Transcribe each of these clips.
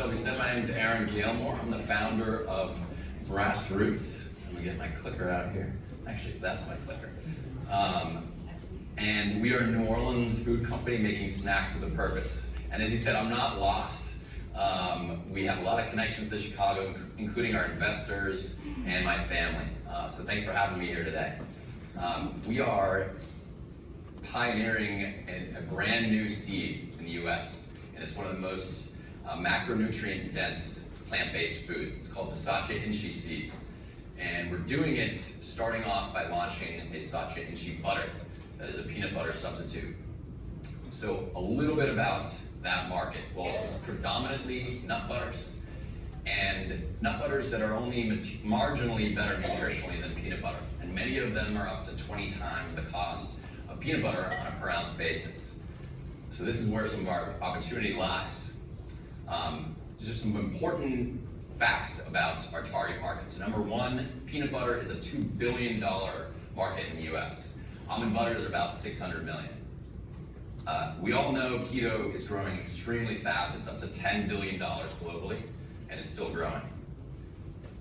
Shelby said, my name is Gailmor. I'm the founder of Grassroots. I'm gonna get my clicker out here. Actually, that's my clicker. And we are a New Orleans food company making snacks with a purpose. And as he said, I'm not lost. We have a lot of connections to Chicago, including our investors and my family. So thanks for having me here today. We are pioneering a brand new seed in the US, and it's one of the most macronutrient dense plant-based foods. It's called the Sache Inchi seed. And we're doing it starting off by launching a Sache Inchi butter that is a peanut butter substitute. So a little bit about that market. Well, it's predominantly nut butters, and nut butters that are only marginally better nutritionally than peanut butter. And many of them are up to 20 times the cost of peanut butter on a per ounce basis. So this is where some of our opportunity lies. There's just some important facts about our target market. So number one, peanut butter is a $2 billion market in the US. Almond butter is about 600 million. We all know keto is growing extremely fast. It's up to $10 billion globally, and it's still growing.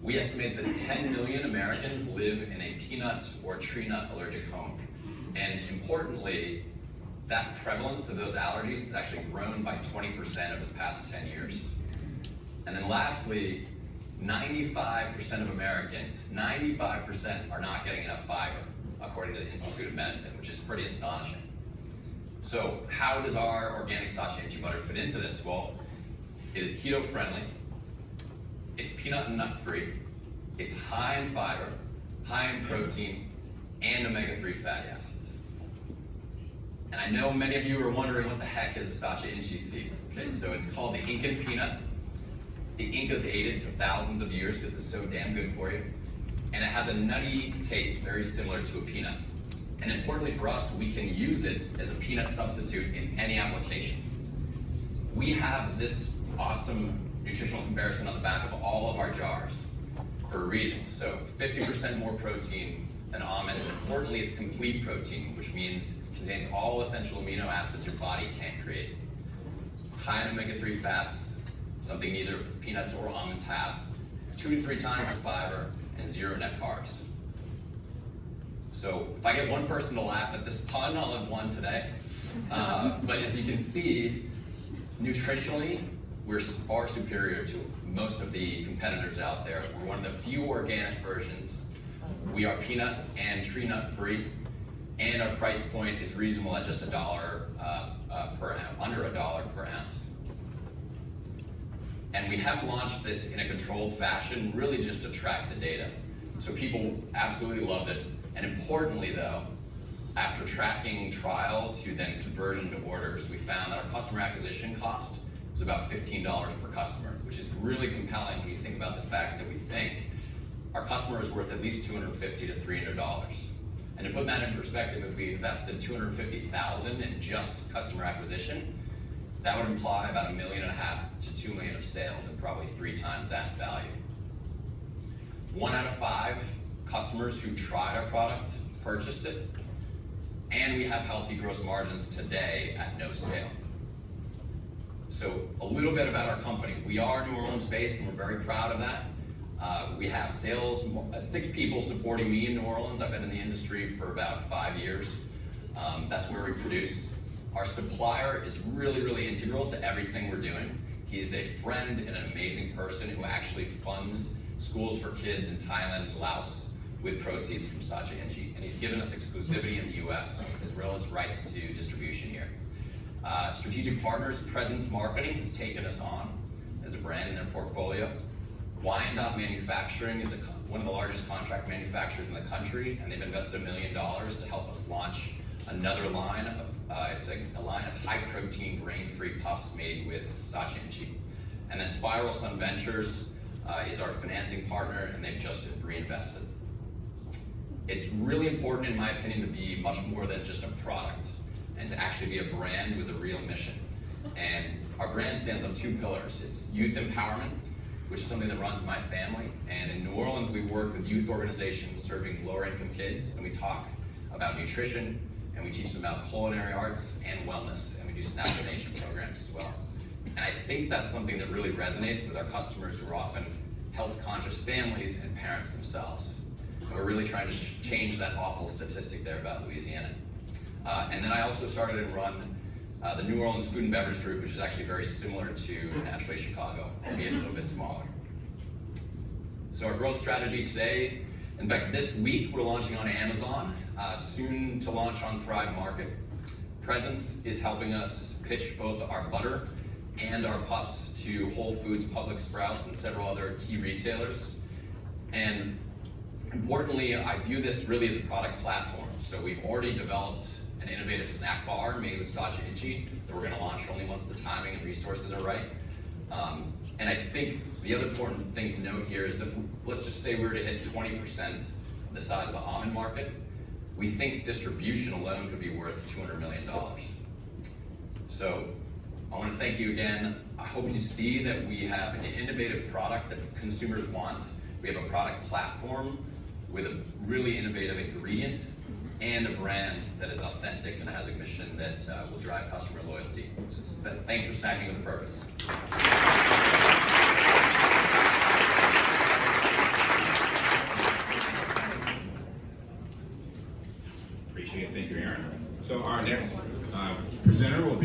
We estimate that 10 million Americans live in a peanut or tree nut allergic home. And importantly, that prevalence of those allergies has actually grown by 20% over the past 10 years. And then lastly, 95% of Americans, 95% are not getting enough fiber, according to the Institute of Medicine, which is pretty astonishing. So how does our organic Sache Inchi butter fit into this? Well, it is keto friendly, it's peanut and nut free, it's high in fiber, high in protein, and omega-3 fatty acids. And I know many of you are wondering what the heck is a Sache Inchi seed. Okay, so it's called the Incan peanut. The Incas ate it for thousands of years because it's so damn good for you. And it has a nutty taste very similar to a peanut. And importantly for us, we can use it as a peanut substitute in any application. We have this awesome nutritional comparison on the back of all of our jars for a reason. So 50% more protein than almonds, and importantly, it's complete protein, which means it contains all essential amino acids your body can't create. It's high in omega-3 fats, something neither peanuts or almonds have, 2 to 3 times the fiber, and 0 net carbs. So if I get one person to laugh at this pun, I'll have one today. But as you can see, nutritionally, we're far superior to most of the competitors out there. We're one of the few organic versions. We are peanut and tree nut free, and our price point is reasonable at just $1 per ounce, under $1 per ounce. And we have launched this in a controlled fashion, really just to track the data. So people absolutely loved it. And importantly though, after tracking trial to then conversion to orders, we found that our customer acquisition cost was about $15 per customer, which is really compelling when you think about the fact that we think our customer is worth at least $250 to $300. And to put that in perspective, if we invested $250,000 in just customer acquisition, that would imply about $1.5 million to $2 million of sales, and probably 3 times that value. 1 out of 5 customers who tried our product purchased it, and we have healthy gross margins today at no scale. So a little bit about our company. We are New Orleans based, and we're very proud of that. We have sales, 6 people supporting me in New Orleans. I've been in the industry for about 5 years. That's where we produce. Our supplier is really, really integral to everything we're doing. He's a friend and an amazing person who actually funds schools for kids in Thailand and Laos with proceeds from Sache Inchi. And he's given us exclusivity in the US, as well as rights to distribution here. Strategic partners, Presence Marketing has taken us on as a brand in their portfolio. Wyandotte Manufacturing is one of the largest contract manufacturers in the country, and they've invested $1 million to help us launch another line of, it's a line of high protein grain-free puffs made with Sache Inchi. And then Spiral Sun Ventures is our financing partner, and they've just reinvested. It's really important, in my opinion, to be much more than just a product, and to actually be a brand with a real mission. And our brand stands on 2 pillars. It's youth empowerment, which is something that runs my family. And in New Orleans, we work with youth organizations serving lower income kids, and we talk about nutrition, and we teach them about culinary arts and wellness, and we do snack donation programs as well. And I think that's something that really resonates with our customers who are often health-conscious families and parents themselves. And we're really trying to change that awful statistic there about Louisiana. And then I also started and run the New Orleans Food and Beverage Group, which is actually very similar to Naturally Chicago, albeit a little bit smaller. So our growth strategy today, in fact, this week we're launching on Amazon, soon to launch on Thrive Market. Presence is helping us pitch both our butter and our puffs to Whole Foods, Publix, Sprouts, and several other key retailers. And importantly, I view this really as a product platform. So we've already developed an innovative snack bar made with Sacha Inchi that we're going to launch only once the timing and resources are right. And I think the other important thing to note here is if, let's just say we were to hit 20% of the size of the almond market, we think distribution alone could be worth $200 million. So I want to thank you again. I hope you see that we have an innovative product that consumers want. We have a product platform with a really innovative ingredient and a brand that is authentic and has a mission that will drive customer loyalty. So thanks for snacking with a purpose. Appreciate it. Thank you, Aaron. So our next presenter will be